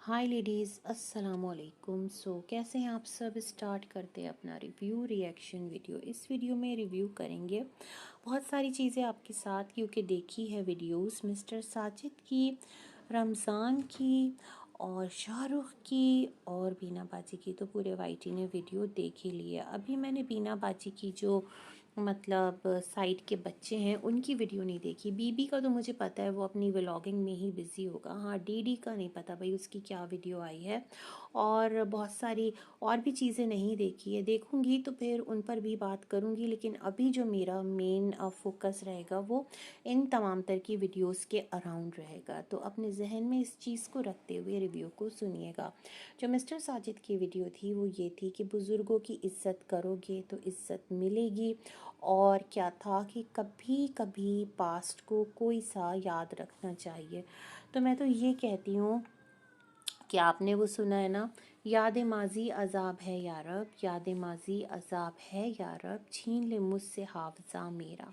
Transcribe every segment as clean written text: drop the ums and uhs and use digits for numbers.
हाय ladies, अस्सलाम वालेकुम। कैसे हैं आप सब। स्टार्ट करते हैं अपना रिव्यू रिएक्शन वीडियो। इस वीडियो में रिव्यू करेंगे बहुत सारी चीज़ें आपके साथ, क्योंकि देखी है वीडियोस मिस्टर साजिद की, रमज़ान की और शाहरुख की और बीना बाजी की। तो पूरे वाईटी ने वीडियो देख ही लिया। अभी मैंने बीना बाजी की जो मतलब साइड के बच्चे हैं उनकी वीडियो नहीं देखी। बीबी का तो मुझे पता है वो अपनी व्लॉगिंग में ही बिज़ी होगा। हाँ, डीडी का नहीं पता भाई उसकी क्या वीडियो आई है। और बहुत सारी और भी चीज़ें नहीं देखी है, देखूंगी तो फिर उन पर भी बात करूंगी। लेकिन अभी जो मेरा मेन फोकस रहेगा वो इन तमाम तर की वीडियोस के अराउंड रहेगा। तो अपने जहन में इस चीज़ को रखते हुए रिव्यू को सुनिएगा। जो मिस्टर साजिद की वीडियो थी वो ये थी कि बुज़ुर्गों की इज़्ज़त करोगे तो इज़्ज़त मिलेगी। और क्या था कि कभी कभी पास्ट को कोई सा याद रखना चाहिए। तो मैं तो ये कहती हूँ कि आपने वो सुना है ना, याद माजी अजाब है या रब, याद माजी अजाब है या रब, छीन ले मुझसे हाफजा मेरा।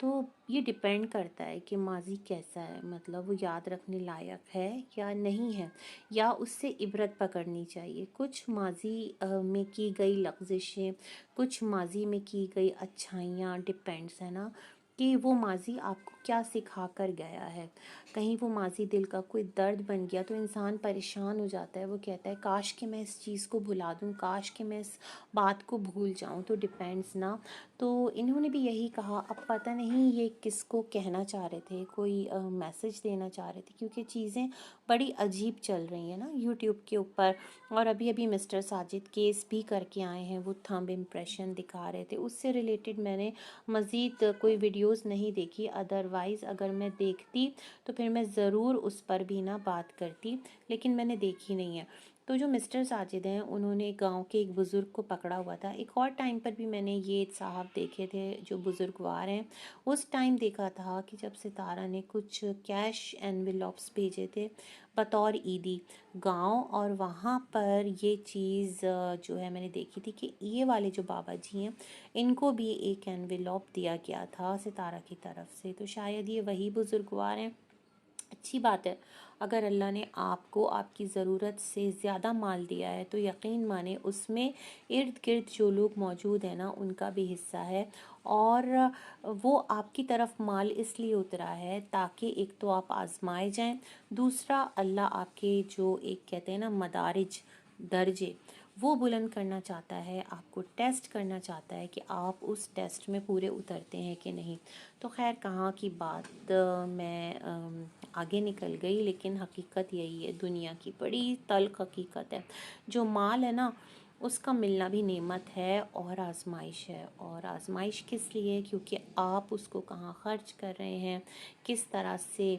तो ये डिपेंड करता है कि माजी कैसा है, मतलब वो याद रखने लायक है या नहीं है, या उससे इबरत पकड़नी चाहिए। कुछ माजी में की गई लफ्ज़िशें, कुछ माजी में की गई अच्छाइयाँ डिपेंड्स है ना कि वो माजी आपको क्या सिखा कर गया है। कहीं वो माजी दिल का कोई दर्द बन गया तो इंसान परेशान हो जाता है, वो कहता है काश कि मैं इस चीज़ को भुला दूँ, काश कि मैं इस बात को भूल जाऊँ। तो डिपेंड्स ना। तो इन्होंने भी यही कहा। अब पता नहीं ये किसको कहना चाह रहे थे, कोई मैसेज देना चाह रहे थे, क्योंकि चीज़ें बड़ी अजीब चल रही हैं ना यूट्यूब के ऊपर। और अभी अभी मिस्टर साजिद केस भी करके आए हैं, वो थंब इम्प्रेशन दिखा रहे थे, उससे रिलेटेड मैंने मज़ीद कोई वीडियोस नहीं देखी। अदरवाइज़ अगर मैं देखती तो फिर मैं ज़रूर उस पर भी ना बात करती, लेकिन मैंने देखी नहीं है। तो जो मिस्टर साजिद हैं उन्होंने गांव के एक बुज़ुर्ग को पकड़ा हुआ था। एक और टाइम पर भी मैंने ये साहब देखे थे जो बुज़ुर्गवार हैं। उस टाइम देखा था कि जब सितारा ने कुछ कैश एनवेलप्स भेजे थे बतौर ईदी गांव, और वहाँ पर ये चीज़ जो है मैंने देखी थी कि ये वाले जो बाबा जी हैं इनको भी एक एनवेलप दिया गया था सितारा की तरफ से। तो शायद ये वही बुज़ुर्गवार हैं। अच्छी बात है। अगर अल्लाह ने आपको आपकी ज़रूरत से ज़्यादा माल दिया है तो यकीन माने उसमें इर्द गिर्द जो लोग मौजूद हैं ना उनका भी हिस्सा है। और वो आपकी तरफ माल इसलिए उतरा है ताकि एक तो आप आजमाए जाएं, दूसरा अल्लाह आपके जो एक कहते हैं ना मदारिज, दर्जे, वो बुलंद करना चाहता है, आपको टेस्ट करना चाहता है कि आप उस टेस्ट में पूरे उतरते हैं कि नहीं। तो खैर कहाँ की बात मैं आगे निकल गई, लेकिन हकीकत यही है, दुनिया की बड़ी तल्ख हकीकत है। जो माल है ना उसका मिलना भी नेमत है और आजमाइश है। और आजमाइश किस लिए? क्योंकि आप उसको कहाँ खर्च कर रहे हैं, किस तरह से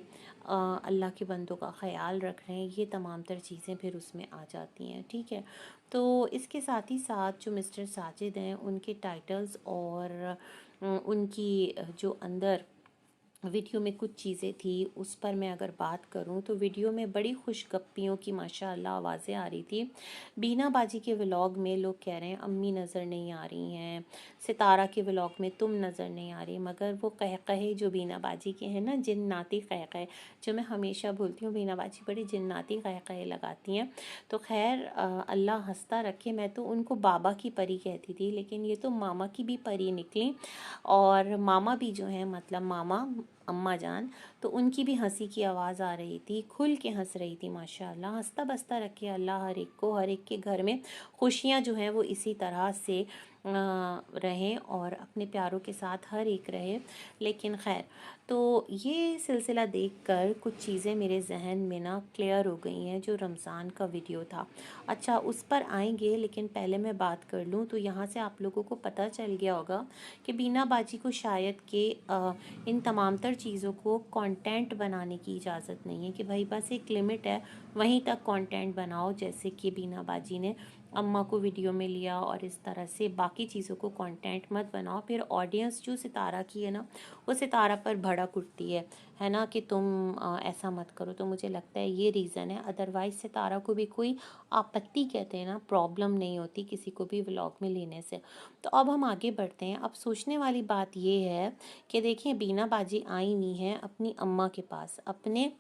अल्लाह के बंदों का ख्याल रख रहे हैं, ये तमाम तर चीज़ें फिर उसमें आ जाती हैं। ठीक है। तो इसके साथ ही साथ जो मिस्टर साजिद हैं उनके टाइटल्स और उनकी जो अंदर वीडियो में कुछ चीज़ें थी उस पर मैं अगर बात करूं तो वीडियो में बड़ी खुशगप्पियों की माशाअल्लाह आवाज़ें आ रही थी। बीना बाजी के व्लॉग में लोग कह रहे हैं अम्मी नज़र नहीं आ रही हैं, सितारा के व्लॉग में तुम नज़र नहीं आ रही, मगर वो कह कहे जो बीना बाजी के हैं ना, जिन्नाती कह कहे, जो मैं हमेशा बोलती हूँ बीना बाजी बड़ी जिन्नाती कह कहे लगाती हैं। तो खैर अल्लाह हंसता रखे। मैं तो उनको बाबा की परी कहती थी, लेकिन ये तो मामा की भी परी निकली। और मामा भी जो है मतलब मामा अम्मा जान, तो उनकी भी हंसी की आवाज़ आ रही थी, खुल के हंस रही थी माशाल्लाह। हंसता बसता रखे अल्लाह हर एक को, हर एक के घर में खुशियाँ जो हैं वो इसी तरह से रहें और अपने प्यारों के साथ हर एक रहे। लेकिन खैर, तो ये सिलसिला देखकर कुछ चीज़ें मेरे जहन में ना क्लियर हो गई हैं। जो रमज़ान का वीडियो था, अच्छा उस पर आएंगे, लेकिन पहले मैं बात कर लूँ तो यहाँ से आप लोगों को पता चल गया होगा कि बीना बाजी को शायद के इन तमाम तर चीज़ों को कंटेंट बनाने की इजाज़त नहीं है, कि भाई बस एक लिमिट है वहीं तक कंटेंट बनाओ। जैसे कि बीना बाजी ने अम्मा को वीडियो में लिया और इस तरह से बाकी चीज़ों को कंटेंट मत बनाओ। फिर ऑडियंस जो सितारा की है ना वो सितारा पर भड़क उठती है ना कि तुम ऐसा मत करो। तो मुझे लगता है ये रीज़न है। अदरवाइज़ सितारा को भी कोई आपत्ति कहते हैं ना, प्रॉब्लम नहीं होती किसी को भी व्लॉग में लेने से। तो अब हम आगे बढ़ते हैं। अब सोचने वाली बात ये है कि देखिए बीना बाजी आई हुई हैं अपनी अम्मा के पास, अपने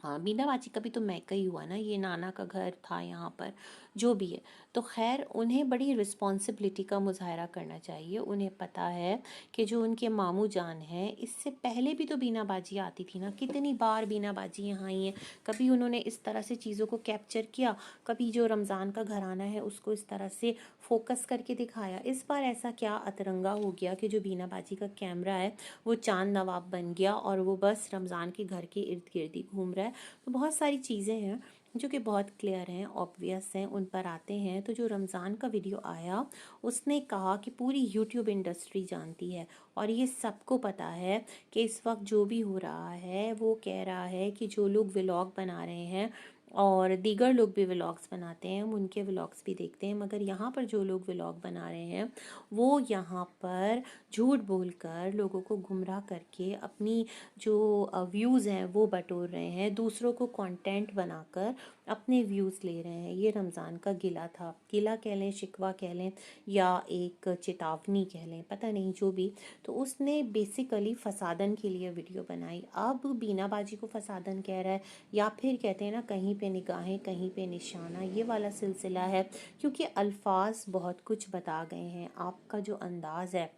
हाँ, बीना बाजी का भी तो मैका ही हुआ ना, ये नाना का घर था यहाँ पर, जो भी है। तो खैर उन्हें बड़ी रिस्पॉन्सिबिलिटी का मुजाहरा करना चाहिए। उन्हें पता है कि जो उनके मामू जान हैं, इससे पहले भी तो बीना बाजी आती थी ना, कितनी बार बीना बाजी यहाँ आई है। कभी उन्होंने इस तरह से चीज़ों को कैप्चर किया, कभी जो रमज़ान का घराना है उसको इस तरह से फोकस करके दिखाया। इस बार ऐसा क्या अतरंगा हो गया कि जो बीना बाजी का कैमरा है वो चांद नवाब बन गया और वो बस रमज़ान के घर के इर्द गिर्द ही घूम रहा है। तो बहुत सारी चीज़ें हैं जो कि बहुत क्लियर हैं, ऑब्वियस हैं, उन पर आते हैं। तो जो रमज़ान का वीडियो आया, उसने कहा कि पूरी यूट्यूब इंडस्ट्री जानती है और ये सबको पता है कि इस वक्त जो भी हो रहा है, वो कह रहा है कि जो लोग व्लॉग बना रहे हैं और दीगर लोग भी व्लॉग्स बनाते हैं, हम उनके व्लॉग्स भी देखते हैं, मगर यहाँ पर जो लोग व्लॉग बना रहे हैं वो यहाँ पर झूठ बोलकर लोगों को गुमराह करके अपनी जो व्यूज़ हैं वो बटोर रहे हैं, दूसरों को कंटेंट बनाकर अपने व्यूज़ ले रहे हैं। ये रमज़ान का गिला था, गिला कह लें, शिकवा कह लें, या एक चेतावनी कह लें, पता नहीं, जो भी। तो उसने बेसिकली फसादन के लिए वीडियो बनाई। अब बीना बाजी को फसादन कह रहा है, या फिर कहते हैं ना, कहीं पे निगाहें कहीं पे निशाना, ये वाला सिलसिला है। क्योंकि अल्फाज बहुत कुछ बता गए हैं, आपका जो अंदाज़ है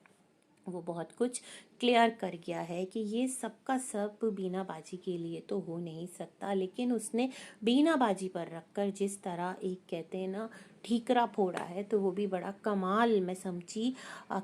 वो बहुत कुछ क्लियर कर गया है कि ये सब का सब बीना बाजी के लिए तो हो नहीं सकता। लेकिन उसने बीना बाजी पर रखकर जिस तरह एक, कहते हैं ना, ठीकरा फोड़ा है, तो वो भी बड़ा कमाल मैं समझी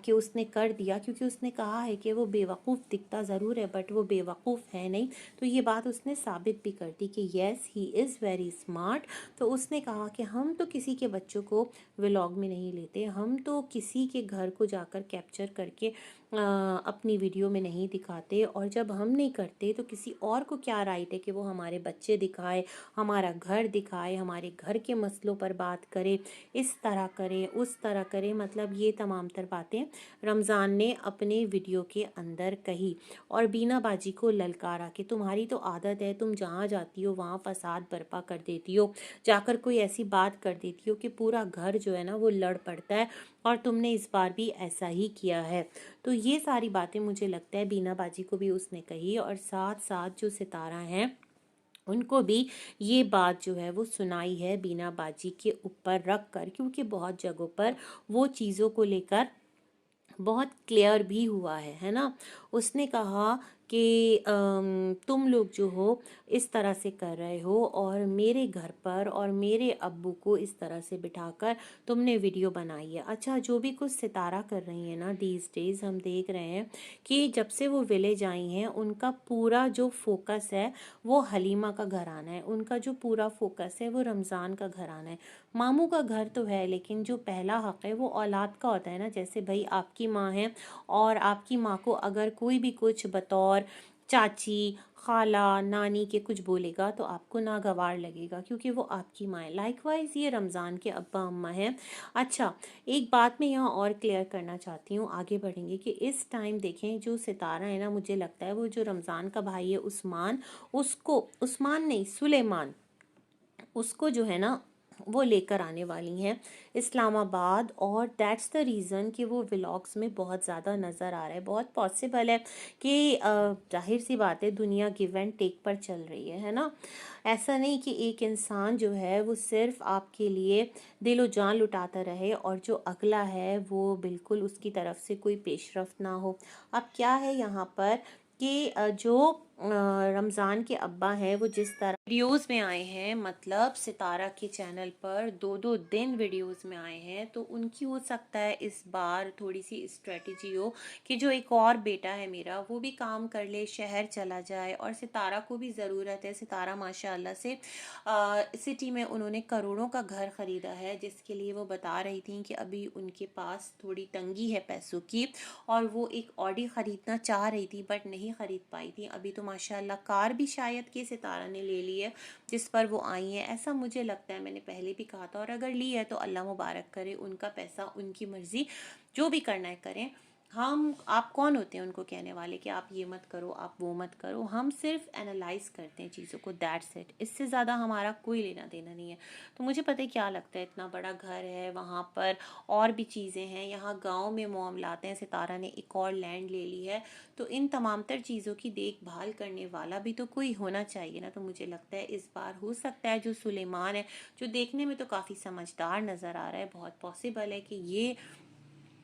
कि उसने कर दिया। क्योंकि उसने कहा है कि वो बेवकूफ़ दिखता ज़रूर है बट वो बेवकूफ़ है नहीं। तो ये बात उसने साबित भी कर दी कि yes, he is very smart. तो उसने कहा कि हम तो किसी के बच्चों को व्लॉग में नहीं लेते, हम तो किसी के घर को जाकर कैप्चर करके अपनी वीडियो में नहीं दिखाते, और जब हम नहीं करते तो किसी और को क्या राइट है कि वो हमारे बच्चे दिखाए, हमारा घर दिखाए, हमारे घर के मसलों पर बात करे, इस तरह करे, उस तरह करे। मतलब ये तमाम तर बातें रमज़ान ने अपने वीडियो के अंदर कही और बीना बाजी को ललकारा कि तुम्हारी तो आदत है, तुम जहाँ जाती हो वहाँ फसाद बर्पा कर देती हो, जाकर कोई ऐसी बात कर देती हो कि पूरा घर जो है ना वो लड़ पड़ता है, और तुमने इस बार भी ऐसा ही किया है। तो ये सारी बातें मुझे लगता है बीना बाजी को भी उसने कही, और साथ साथ जो सितारा हैं उनको भी ये बात जो है वो सुनाई है बीना बाजी के ऊपर रख कर। क्योंकि बहुत जगहों पर वो चीज़ों को लेकर बहुत क्लियर भी हुआ है ना। उसने कहा कि तुम लोग जो हो इस तरह से कर रहे हो, और मेरे घर पर और मेरे अब्बू को इस तरह से बिठाकर तुमने वीडियो बनाई है। अच्छा, जो भी कुछ सितारा कर रही है ना दीज डेज, हम देख रहे हैं कि जब से वो विलेज आई हैं उनका पूरा जो फोकस है वो हलीमा का घराना है, उनका जो पूरा फोकस है वो रमज़ान का घराना है। मामू का घर तो है, लेकिन जो पहला हक़ है वो औलाद का होता है ना। जैसे भाई आपकी माँ है और आपकी माँ को अगर कोई भी कुछ बतौर चाची, खाला, नानी के कुछ बोलेगा तो आपको नागवार लगेगा, क्योंकि वो आपकी माँ है। लाइकवाइज ये रमज़ान के अब्बा अम्मा हैं। अच्छा, एक बात मैं यहाँ और क्लियर करना चाहती हूँ, आगे बढ़ेंगे, कि इस टाइम देखें जो सितारा है ना, मुझे लगता है वो जो रमज़ान का भाई है उस्मान, उसको, उस्मान नहीं, सुलेमान, उसको जो है ना वो लेकर आने वाली हैं इस्लामाबाद। और दैट्स द रीज़न कि वो व्लॉग्स में बहुत ज़्यादा नज़र आ रहा है। बहुत पॉसिबल है कि जाहिर सी बात है, दुनिया गिव एंड टेक पर चल रही है ना। ऐसा नहीं कि एक इंसान जो है वो सिर्फ आपके लिए दिलो जान लुटाता रहे और जो अगला है वो बिल्कुल उसकी तरफ से कोई पेशरफ्त ना हो। अब क्या है यहाँ पर कि जो रमज़ान के अब्बा हैं वो जिस तरह वीडियोस में आए हैं, मतलब सितारा के चैनल पर 2-2 दिन वीडियोस में आए हैं, तो उनकी हो सकता है इस बार थोड़ी सी स्ट्रेटजी हो कि जो एक और बेटा है मेरा वो भी काम कर ले, शहर चला जाए। और सितारा को भी ज़रूरत है, सितारा माशाल्लाह से सिटी में उन्होंने करोड़ों का घर ख़रीदा है, जिसके लिए वो बता रही थी कि अभी उनके पास थोड़ी तंगी है पैसों की, और वो एक ऑडी ख़रीदना चाह रही थी बट नहीं ख़रीद पाई थी। अभी तो माशाल्लाह कार भी शायद कि सितारा ने ले ली है जिस पर वो आई है, ऐसा मुझे लगता है। मैंने पहले भी कहा था, और अगर ली है तो अल्लाह मुबारक करे, उनका पैसा, उनकी मर्ज़ी, जो भी करना है करें। हम आप कौन होते हैं उनको कहने वाले कि आप ये मत करो, आप वो मत करो। हम सिर्फ एनालाइज करते हैं चीज़ों को, दैट्स इट। इससे ज़्यादा हमारा कोई लेना देना नहीं है। तो मुझे पता है क्या लगता है, इतना बड़ा घर है, वहाँ पर और भी चीज़ें हैं, यहाँ गांव में मामलात हैं, सितारा ने एक और लैंड ले ली है, तो इन तमाम तर चीज़ों की देखभाल करने वाला भी तो कोई होना चाहिए ना। तो मुझे लगता है इस बार हो सकता है जो सुलेमान है, जो देखने में तो काफ़ी समझदार नज़र आ रहा है, बहुत पॉसिबल है कि ये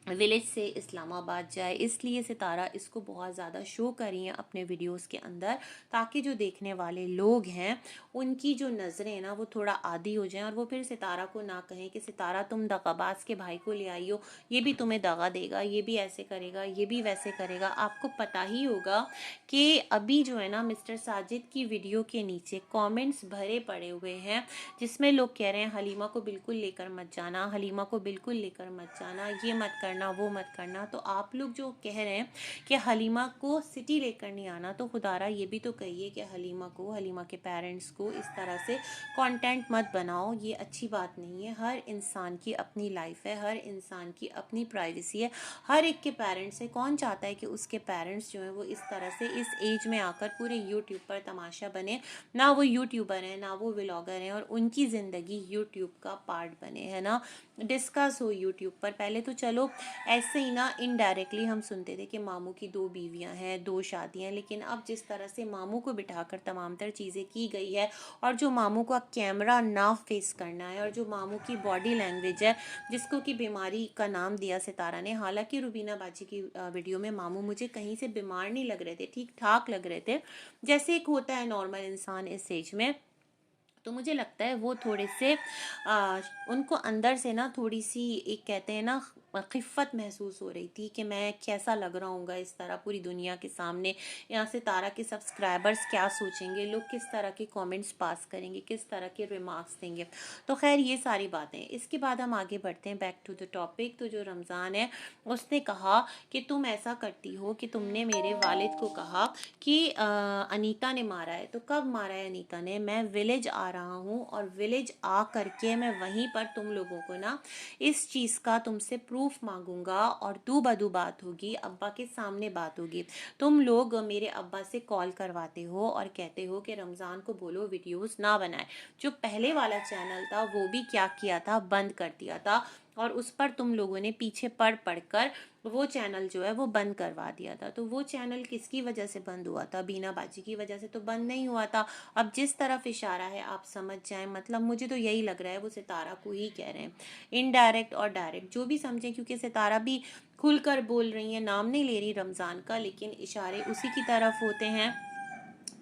विलेज से इस्लामाबाद जाए, इसलिए सितारा इसको बहुत ज़्यादा शो कर रही हैं अपने वीडियोस के अंदर, ताकि जो देखने वाले लोग हैं उनकी जो नज़रें हैं ना वो थोड़ा आदी हो जाएं, और वो फिर सितारा को ना कहें कि सितारा तुम दगाबाज के भाई को ले आई हो, ये भी तुम्हें दगा देगा, ये भी ऐसे करेगा, ये भी वैसे करेगा। आपको पता ही होगा कि अभी जो है ना मिस्टर साजिद की वीडियो के नीचे कॉमेंट्स भरे पड़े हुए हैं, जिसमें लोग कह रहे हैं हलीमा को बिल्कुल लेकर मत जाना, हलीमा को बिल्कुल लेकर मत जाना, ये मत करना, वो मत करना। तो आप लोग जो कह रहे हैं कि हलीमा को सिटी लेकर नहीं आना, तो खुदारा ये भी तो कहिए कि हलीमा को, हलीमा के पेरेंट्स को इस तरह से कंटेंट मत बनाओ, ये अच्छी बात नहीं है। हर इंसान की अपनी लाइफ है, हर इंसान की अपनी प्राइवेसी है, हर एक के पेरेंट्स है। कौन चाहता है कि उसके पेरेंट्स जो है वो इस तरह से इस एज में आकर पूरे यूट्यूब पर तमाशा बने। ना वो यूट्यूबर हैं, ना वो व्लॉगर हैं, और उनकी ज़िंदगी यूट्यूब का पार्ट बने, है ना, डिस्कस हो यूट्यूब पर। पहले तो चलो ऐसे ही ना इनडायरेक्टली हम सुनते थे कि मामू की 2 बीवियां हैं, 2 शादियां, लेकिन अब जिस तरह से मामू को बिठाकर तमाम तर चीज़ें की गई है, और जो मामू का कैमरा ना फेस करना है, और जो मामू की बॉडी लैंग्वेज है, जिसको कि बीमारी का नाम दिया सितारा ने। हालांकि रुबीना बाजी की वीडियो में मामू मुझे कहीं से बीमार नहीं लग रहे थे, ठीक ठाक लग रहे थे, जैसे एक होता है नॉर्मल इंसान इस एज में। तो मुझे लगता है वो थोड़े से उनको अंदर से ना थोड़ी सी, एक कहते हैं ना, खिफ़्फ़त महसूस हो रही थी कि मैं कैसा लग रहा हूँगा इस तरह पूरी दुनिया के सामने, यहाँ से तारा के सब्सक्राइबर्स क्या सोचेंगे, लोग किस तरह के कमेंट्स पास करेंगे, किस तरह के रिमार्क्स देंगे। तो खैर ये सारी बातें, इसके बाद हम आगे बढ़ते हैं बैक टू द टॉपिक। तो जो रमज़ान है उसने कहा कि तुम ऐसा करती हो कि तुमने मेरे वालिद को कहा कि अनीता ने मारा है। तो कब मारा है अनीता ने? मैं विलेज आ रहा हूँ, और विलेज आ करके मैं वहीं पर तुम लोगों को ना इस चीज़ का तुमसे प्रूफ मांगूंगा, और दू बदू बात होगी, अब्बा के सामने बात होगी। तुम लोग मेरे अब्बा से कॉल करवाते हो और कहते हो कि रमज़ान को बोलो वीडियोस ना बनाए। जो पहले वाला चैनल था वो भी क्या किया था, बंद कर दिया था, और उस पर तुम लोगों ने पीछे पढ़ पढ़ कर वो चैनल जो है वो बंद करवा दिया था। तो वो चैनल किसकी वजह से बंद हुआ था? बीना बाजी की वजह से तो बंद नहीं हुआ था। अब जिस तरफ इशारा है आप समझ जाएं, मतलब मुझे तो यही लग रहा है वो सितारा को ही कह रहे हैं, इनडायरेक्ट और डायरेक्ट जो भी समझें, क्योंकि सितारा भी खुलकर बोल रही है, नाम नहीं ले रही रमज़ान का, लेकिन इशारे उसी की तरफ होते हैं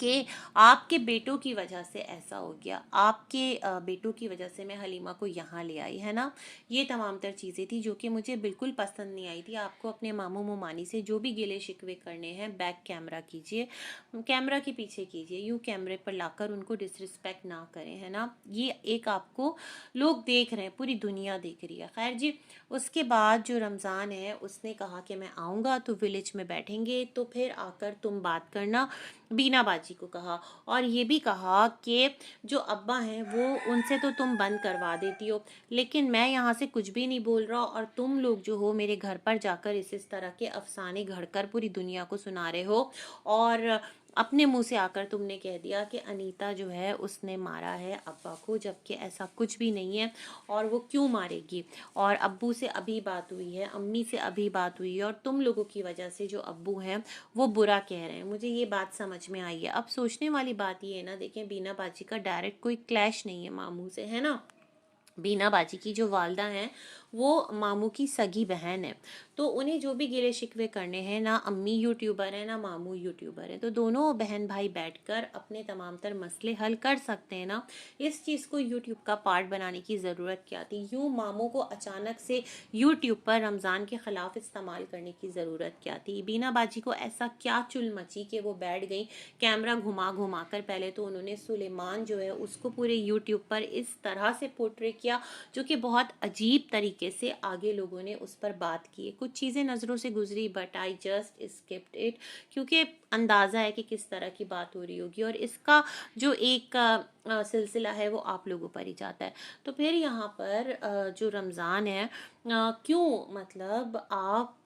कि आपके बेटों की वजह से ऐसा हो गया, आपके बेटों की वजह से मैं हलीमा को यहाँ ले आई, है ना। ये तमाम तर चीज़ें थी जो कि मुझे बिल्कुल पसंद नहीं आई थी। आपको अपने मामू मुमानी से जो भी गिले शिकवे करने हैं बैक कैमरा कीजिए, कैमरा के पीछे कीजिए, यूँ कैमरे पर लाकर उनको डिसरिस्पेक्ट ना करें, है ना। ये एक आपको लोग देख रहे हैं, पूरी दुनिया देख रही है। खैर जी, उसके बाद जो रमज़ान है उसने कहा कि मैं आऊँगा तो विलेज में बैठेंगे, तो फिर आकर तुम बात करना, बीना बाजी को कहा। और ये भी कहा कि जो अब्बा हैं वो, उनसे तो तुम बंद करवा देती हो, लेकिन मैं यहाँ से कुछ भी नहीं बोल रहा, और तुम लोग जो हो मेरे घर पर जाकर इस तरह के अफसाने घड़कर पूरी दुनिया को सुना रहे हो, और अपने मुंह से आकर तुमने कह दिया कि अनीता जो है उसने मारा है अब्बा को, जबकि ऐसा कुछ भी नहीं है, और वो क्यों मारेगी। और अब्बू से अभी बात हुई है, अम्मी से अभी बात हुई है, और तुम लोगों की वजह से जो अब्बू हैं वो बुरा कह रहे हैं। मुझे ये बात समझ में आई है। अब सोचने वाली बात ये है ना, देखें बीना बाजी का डायरेक्ट कोई क्लैश नहीं है मामू से, है ना। बीना बाजी की जो वालदा हैं वो मामू की सगी बहन है, तो उन्हें जो भी गिले शिकवे करने हैं, ना अम्मी यूट्यूबर है ना मामू यूट्यूबर है, तो दोनों बहन भाई बैठकर अपने तमाम तर मसले हल कर सकते हैं ना। इस चीज़ को यूट्यूब का पार्ट बनाने की ज़रूरत क्या थी? यूँ मामू को अचानक से यूट्यूब पर रमज़ान के ख़िलाफ़ इस्तेमाल करने की ज़रूरत क्या थी? बीना बाजी को ऐसा क्या चुल मची कि वो बैठ गई कैमरा घुमा घुमा कर? पहले तो उन्होंने सुलेमान जो है उसको पूरे यूट्यूब पर इस तरह से पोर्ट्रे किया, जो कि बहुत अजीब तरीके से आगे लोगों ने उस पर बात की है। कुछ चीज़ें नज़रों से गुजरी, but I just skipped it, क्योंकि अंदाज़ा है कि किस तरह की बात हो रही होगी। और इसका जो एक सिलसिला है वो आप लोगों पर ही जाता है। तो फिर यहाँ पर जो रमज़ान है, क्यों, मतलब आप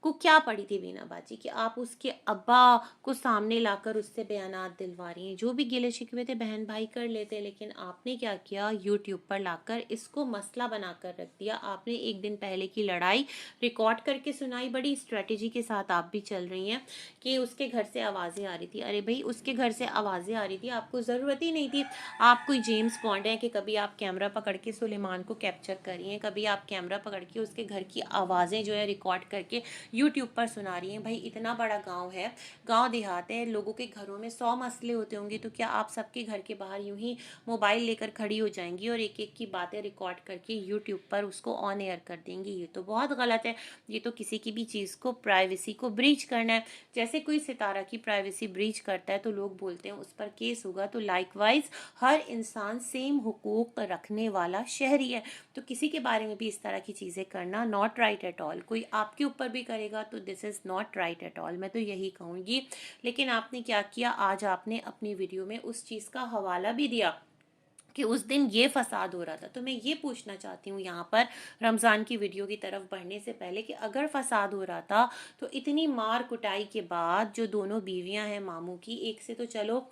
को क्या पड़ी थी वीना बाजी कि आप उसके अब्बा को सामने लाकर उससे बयानात दिलवा रही हैं। जो भी गिले शिकवे थे बहन भाई कर लेते, लेकिन आपने क्या किया, यूट्यूब पर लाकर इसको मसला बनाकर रख दिया। आपने एक दिन पहले की लड़ाई रिकॉर्ड करके सुनाई, बड़ी स्ट्रेटेजी के साथ आप भी चल रही हैं कि उसके घर से आवाज़ें आ रही थी। अरे भाई, उसके घर से आवाज़ें आ रही थी, आपको ज़रूरत ही नहीं थी। आप कोई जेम्स बॉन्ड हैं कि कभी आप कैमरा पकड़ के सुलेमान को कैप्चर करिए, कभी आप कैमरा पकड़ के उसके घर की आवाज़ें जो है रिकॉर्ड करके यूट्यूब पर सुना रही हैं। भाई इतना बड़ा गांव है, गांव देहात है, लोगों के घरों में 100 मसले होते होंगे, तो क्या आप सबके घर के बाहर यूं ही मोबाइल लेकर खड़ी हो जाएंगी और एक एक की बातें रिकॉर्ड करके यूट्यूब पर उसको ऑन एयर कर देंगी? ये तो बहुत गलत है। ये तो किसी की भी चीज़ को, प्राइवेसी को ब्रीच करना है। जैसे कोई सितारा की प्राइवेसी ब्रीच करता है तो लोग बोलते हैं उस पर केस होगा, तो लाइकवाइज हर इंसान सेम हुकूक रखने वाला शहरी है। तो किसी के बारे में भी इस तरह की चीज़ें करना नॉट राइट एट ऑल। कोई आपके ऊपर भी करेगा तो this is not right at all, मैं तो यही कहूँगी। लेकिन आपने क्या किया, आज आपने अपनी वीडियो में उस चीज़ का हवाला भी दिया कि उस दिन ये फसाद हो रहा था। तो मैं ये पूछना चाहती हूँ यहाँ पर, रमज़ान की वीडियो की तरफ बढ़ने से पहले, कि अगर फसाद हो रहा था तो इतनी मार कुटाई के बाद जो दोनों बीवियां हैं मामू की, एक से तो चलो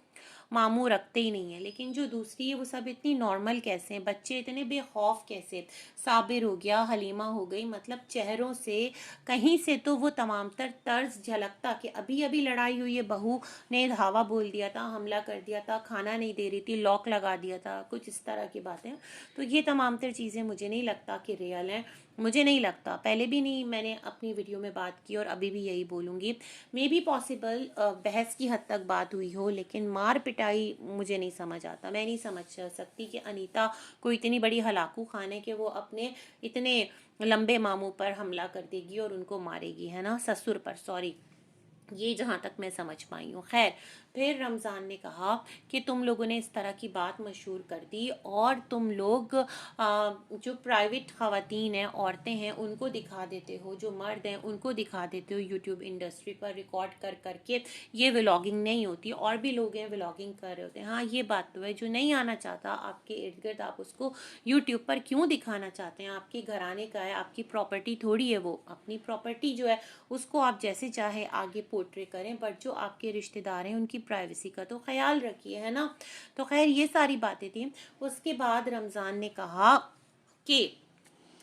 मामू रखते ही नहीं है, लेकिन जो दूसरी है वो सब इतनी नॉर्मल कैसे हैं, बच्चे इतने बेखौफ कैसे? साबिर हो गया, हलीमा हो गई, मतलब चेहरों से कहीं से तो वो तमाम तर तर्ज झलकता कि अभी अभी लड़ाई हुई है, बहू ने धावा बोल दिया था, हमला कर दिया था, खाना नहीं दे रही थी, लॉक लगा दिया था, कुछ इस तरह की बातें। तो ये तमाम तर चीज़ें मुझे नहीं लगता कि रियल हैं। मुझे नहीं लगता, पहले भी नहीं, मैंने अपनी वीडियो में बात की और अभी भी यही बोलूँगी। मे बी पॉसिबल बहस की हद तक बात हुई हो, लेकिन मार पिटाई मुझे नहीं समझ आता। मैं नहीं समझ सकती कि अनीता कोई इतनी बड़ी हलाकू खान है कि वो अपने इतने लंबे मामू पर हमला कर देगी और उनको मारेगी, है ना, ससुर पर, सॉरी। ये जहाँ तक मैं समझ पाई हूँ। खैर, फिर रमज़ान ने कहा कि तुम लोगों ने इस तरह की बात मशहूर कर दी और तुम लोग जो प्राइवेट ख़वातीन हैं, औरतें हैं, उनको दिखा देते हो, जो मर्द हैं उनको दिखा देते हो यूट्यूब इंडस्ट्री पर रिकॉर्ड कर करके। ये व्लॉगिंग नहीं होती, और भी लोग हैं व्लॉगिंग कर रहे होते हैं। हाँ, ये बात तो है, जो नहीं आना चाहता आपके इर्द गिर्द आप उसको यूट्यूब पर क्यों दिखाना चाहते हैं? आपके घराने का है, आपकी प्रॉपर्टी थोड़ी है वो। अपनी प्रॉपर्टी जो है उसको आप जैसे चाहे आगे पोर्ट्रे करें, बट जो आपके रिश्तेदार हैं उनकी प्राइवेसी का तो ख्याल रखिए, है ना। तो खैर, ये सारी बातें थी। उसके बाद रमज़ान ने कहा कि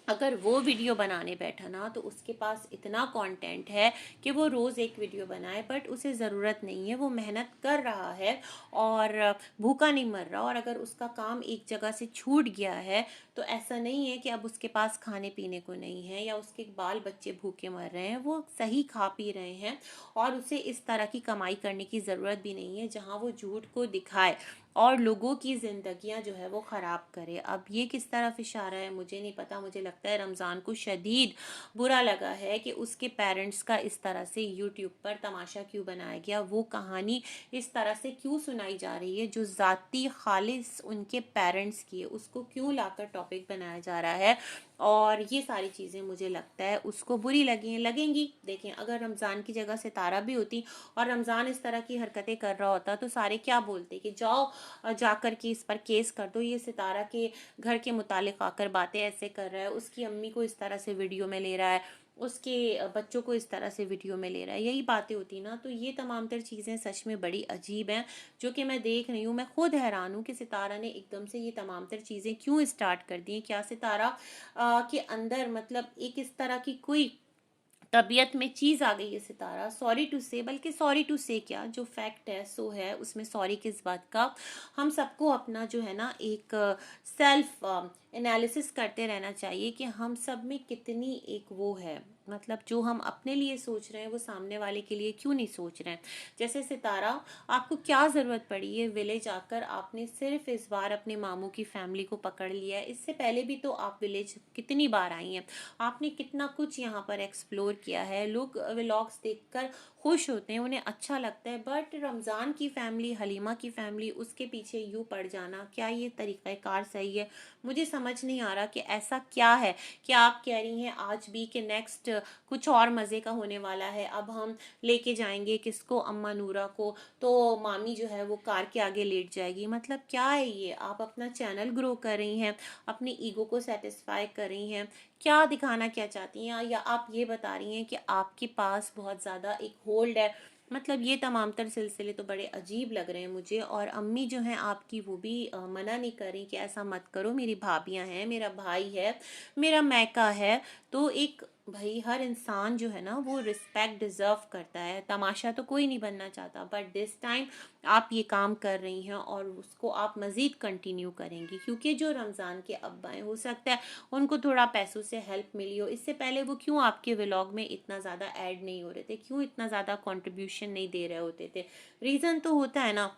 अगर वो वीडियो बनाने बैठा ना तो उसके पास इतना कंटेंट है कि वो रोज़ एक वीडियो बनाए, बट उसे ज़रूरत नहीं है, वो मेहनत कर रहा है और भूखा नहीं मर रहा। और अगर उसका काम एक जगह से छूट गया है तो ऐसा नहीं है कि अब उसके पास खाने पीने को नहीं है या उसके बाल बच्चे भूखे मर रहे हैं। वो सही खा पी रहे हैं और उसे इस तरह की कमाई करने की ज़रूरत भी नहीं है जहाँ वो झूठ को दिखाए और लोगों की ज़िंदगियां जो है वो ख़राब करे। अब ये किस तरफ इशारा है मुझे नहीं पता। मुझे लगता है रमज़ान को शदीद बुरा लगा है कि उसके पेरेंट्स का इस तरह से यूट्यूब पर तमाशा क्यों बनाया गया, वो कहानी इस तरह से क्यों सुनाई जा रही है जो ज़ाती खालिस उनके पेरेंट्स की है, उसको क्यों लाकर टॉपिक बनाया जा रहा है। और ये सारी चीज़ें मुझे लगता है उसको बुरी लगी हैं, लगेंगी। देखें, अगर रमज़ान की जगह सितारा भी होती और रमज़ान इस तरह की हरकतें कर रहा होता तो सारे क्या बोलते कि जाओ जाकर के इस पर केस कर दो, ये सितारा के घर के मुतालिक आकर बातें ऐसे कर रहा है, उसकी अम्मी को इस तरह से वीडियो में ले रहा है, उसके बच्चों को इस तरह से वीडियो में ले रहा है, यही बातें होती ना। तो ये तमाम तर चीज़ें सच में बड़ी अजीब हैं जो कि मैं देख रही हूँ। मैं खुद हैरान हूँ कि सितारा ने एकदम से ये तमाम तर चीज़ें क्यों स्टार्ट कर दी। क्या सितारा के अंदर मतलब एक इस तरह की कोई तबीयत में चीज़ आ गई है? सितारा सॉरी टू से, बल्कि सॉरी टू से क्या, जो फैक्ट है सो है, उसमें सॉरी किस बात का। हम सबको अपना जो है ना एक सेल्फ एनालिसिस करते रहना चाहिए कि हम सब में कितनी एक वो है, मतलब जो हम अपने लिए सोच रहे हैं वो सामने वाले के लिए क्यों नहीं सोच रहे हैं। जैसे सितारा, आपको क्या ज़रूरत पड़ी है विलेज आकर? आपने सिर्फ इस बार अपने मामू की फैमिली को पकड़ लिया है, इससे पहले भी तो आप विलेज कितनी बार आई हैं, आपने कितना कुछ यहाँ पर एक्सप्लोर किया है। लोग व्लॉग्स देखकर खुश होते हैं, उन्हें अच्छा लगता है, बट रमज़ान की फैमिली, हलीमा की फैमिली, उसके पीछे यूँ पड़ जाना, क्या ये तरीक़ाकार सही है? मुझे समझ समझ नहीं आ रहा कि ऐसा क्या है कि आप कह रही हैं आज भी कि नेक्स्ट कुछ और मज़े का होने वाला है। अब हम लेके जाएंगे किसको, अम्मा नूरा को, तो मामी जो है वो कार के आगे लेट जाएगी। मतलब क्या है ये? आप अपना चैनल ग्रो कर रही हैं, अपनी ईगो को सेटिस्फाई कर रही हैं, क्या दिखाना क्या चाहती हैं? या आप ये बता रही हैं कि आपके पास बहुत ज़्यादा एक होल्ड है। मतलब ये तमाम तर सिलसिले तो बड़े अजीब लग रहे हैं मुझे। और अम्मी जो हैं आपकी वो भी मना नहीं कर रही कि ऐसा मत करो, मेरी भाभियां हैं, मेरा भाई है, मेरा मैका है। तो एक भाई हर इंसान जो है ना वो रिस्पेक्ट डिजर्व करता है, तमाशा तो कोई नहीं बनना चाहता, बट दिस टाइम आप ये काम कर रही हैं और उसको आप मज़ीद कंटिन्यू करेंगी, क्योंकि जो रमज़ान के अब्बा हैं हो सकता है उनको थोड़ा पैसों से हेल्प मिली हो। इससे पहले वो क्यों आपके व्लॉग में इतना ज़्यादा ऐड नहीं हो रहे थे, क्यों इतना ज़्यादा कंट्रीब्यूशन नहीं दे रहे होते थे? रीज़न तो होता है ना।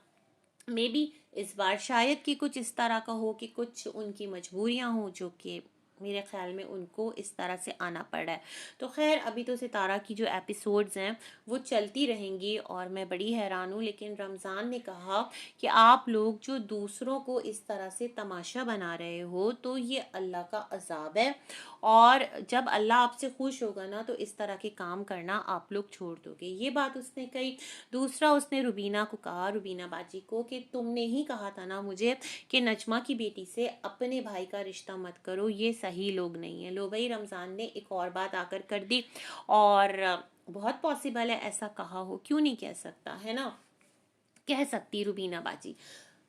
मे बी इस बार शायद कि कुछ इस तरह का हो कि कुछ उनकी मजबूरियां हो, जो कि मेरे ख्याल में उनको इस तरह से आना पड़ा है। तो खैर अभी तो सितारा की जो एपिसोड्स हैं वो चलती रहेंगी और मैं बड़ी हैरान हूँ। लेकिन रमज़ान ने कहा कि आप लोग जो दूसरों को इस तरह से तमाशा बना रहे हो तो ये अल्लाह का अजाब है, और जब अल्लाह आपसे खुश होगा ना तो इस तरह के काम करना आप लोग छोड़ दोगे। ये बात उसने कही। दूसरा उसने रुबीना को कहा, रुबीना बाजी को, कि तुमने ही कहा था ना मुझे कि नजमा की बेटी से अपने भाई का रिश्ता मत करो, ये सही लोग नहीं है। लो भाई, रमज़ान ने एक और बात आकर कर दी। और बहुत पॉसिबल है ऐसा कहा हो, क्यों नहीं कह सकता, है ना? कह सकती रुबीना बाजी।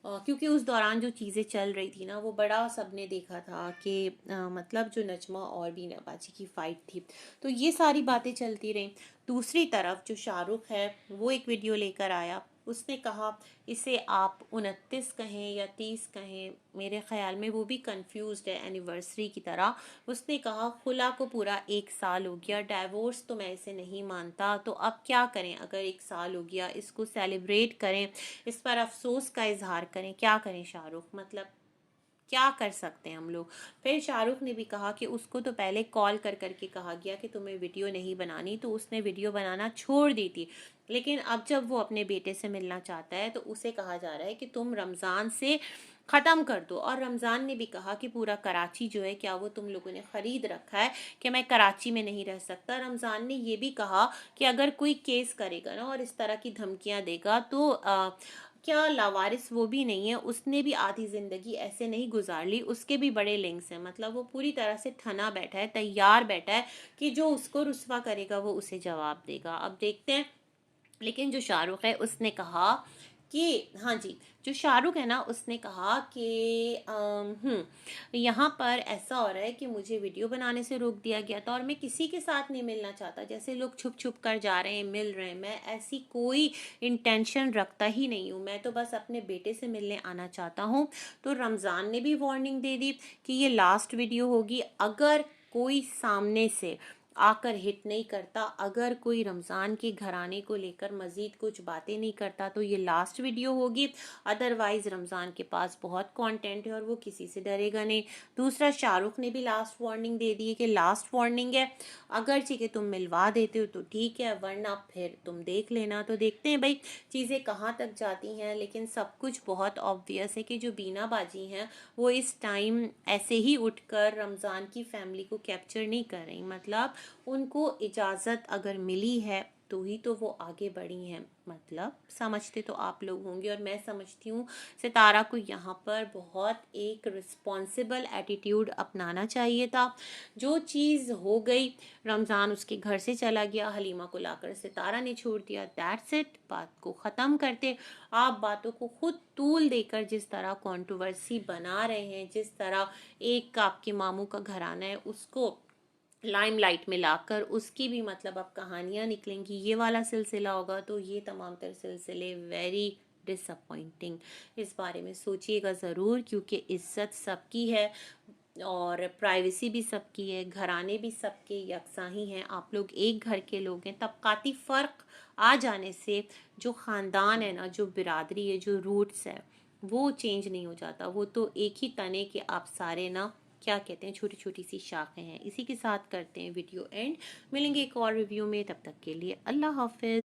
क्योंकि उस दौरान जो चीज़ें चल रही थी ना वो बड़ा सबने देखा था कि मतलब जो नजमा और बीना बाजी की फ़ाइट थी, तो ये सारी बातें चलती रहीं। दूसरी तरफ जो शाहरुख है वो एक वीडियो लेकर आया। उसने कहा इसे आप 29 कहें या 30 कहें, मेरे ख्याल में वो भी कंफ्यूज्ड है एनिवर्सरी की तरह। उसने कहा खुला को पूरा 1 साल हो गया, डाइवोर्स तो मैं इसे नहीं मानता, तो अब क्या करें? अगर 1 साल हो गया इसको सेलिब्रेट करें, इस पर अफसोस का इजहार करें, क्या करें शाहरुख? मतलब क्या कर सकते हैं हम लोग? फिर शाहरुख ने भी कहा कि उसको तो पहले कॉल कर करके कहा गया कि तुम्हें वीडियो नहीं बनानी, तो उसने वीडियो बनाना छोड़ दी थी। लेकिन अब जब वो अपने बेटे से मिलना चाहता है तो उसे कहा जा रहा है कि तुम रमज़ान से ख़त्म कर दो। और रमज़ान ने भी कहा कि पूरा कराची जो है क्या वो तुम लोगों ने ख़रीद रखा है कि मैं कराची में नहीं रह सकता। रमज़ान ने ये भी कहा कि अगर कोई केस करेगा ना और इस तरह की धमकियां देगा तो क्या लावारिस वो भी नहीं है? उसने भी आधी जिंदगी ऐसे नहीं गुजार ली, उसके भी बड़े लिंक्स हैं। मतलब वो पूरी तरह से ठना बैठा है, तैयार बैठा है कि जो उसको रुस्वा करेगा वो उसे जवाब देगा। अब देखते हैं। लेकिन जो शाहरुख है उसने कहा कि हाँ जी, जो शाहरुख है ना उसने कहा कि यहाँ पर ऐसा हो रहा है कि मुझे वीडियो बनाने से रोक दिया गया था और मैं किसी के साथ नहीं मिलना चाहता। जैसे लोग छुप छुप कर जा रहे हैं, मिल रहे हैं, मैं ऐसी कोई इंटेंशन रखता ही नहीं हूँ, मैं तो बस अपने बेटे से मिलने आना चाहता हूँ। तो रमज़ान ने भी वार्निंग दे दी कि ये लास्ट वीडियो होगी। अगर कोई सामने से आकर हिट नहीं करता, अगर कोई रमज़ान के घराने को लेकर मज़ीद कुछ बातें नहीं करता, तो ये लास्ट वीडियो होगी। अदरवाइज़ रमज़ान के पास बहुत कंटेंट है और वो किसी से डरेगा नहीं। दूसरा, शाहरुख ने भी लास्ट वार्निंग दे दी है कि लास्ट वार्निंग है, अगर कि तुम मिलवा देते हो तो ठीक है, वरना फिर तुम देख लेना। तो देखते हैं भाई चीज़ें कहाँ तक जाती हैं। लेकिन सब कुछ बहुत ऑब्वियस है कि जो बीना बाजी हैं वो इस टाइम ऐसे ही उठकर रमज़ान की फैमिली को कैप्चर नहीं कर रही। मतलब उनको इजाज़त अगर मिली है तो ही तो वो आगे बढ़ी हैं। मतलब समझते तो आप लोग होंगे और मैं समझती हूँ सितारा को यहाँ पर बहुत एक रिस्पॉन्सिबल एटीट्यूड अपनाना चाहिए था। जो चीज़ हो गई, रमज़ान उसके घर से चला गया, हलीमा को लाकर सितारा ने छोड़ दिया, दैट्स इट, बात को ख़त्म करते। आप बातों को खुद तूल देकर जिस तरह कंट्रोवर्सी बना रहे हैं, जिस तरह एक आपके मामू का घराना है उसको लाइमलाइट में लाकर उसकी भी मतलब अब कहानियां निकलेंगी, ये वाला सिलसिला होगा, तो ये तमाम तर सिलसिले वेरी डिसअपॉइंटिंग। इस बारे में सोचिएगा ज़रूर, क्योंकि इज्जत सबकी है और प्राइवेसी भी सबकी है, घराने भी सबके यकसा ही हैं। आप लोग एक घर के लोग हैं। तबकाती फ़र्क आ जाने से जो ख़ानदान है ना, जो बिरादरी है, जो रूट्स है, वो चेंज नहीं हो जाता। वो तो एक ही तने के आप सारे ना क्या कहते हैं, छोटी छोटी सी शाखें हैं। इसी के साथ करते हैं वीडियो एंड। मिलेंगे एक और रिव्यू में, तब तक के लिए अल्लाह हाफिज़।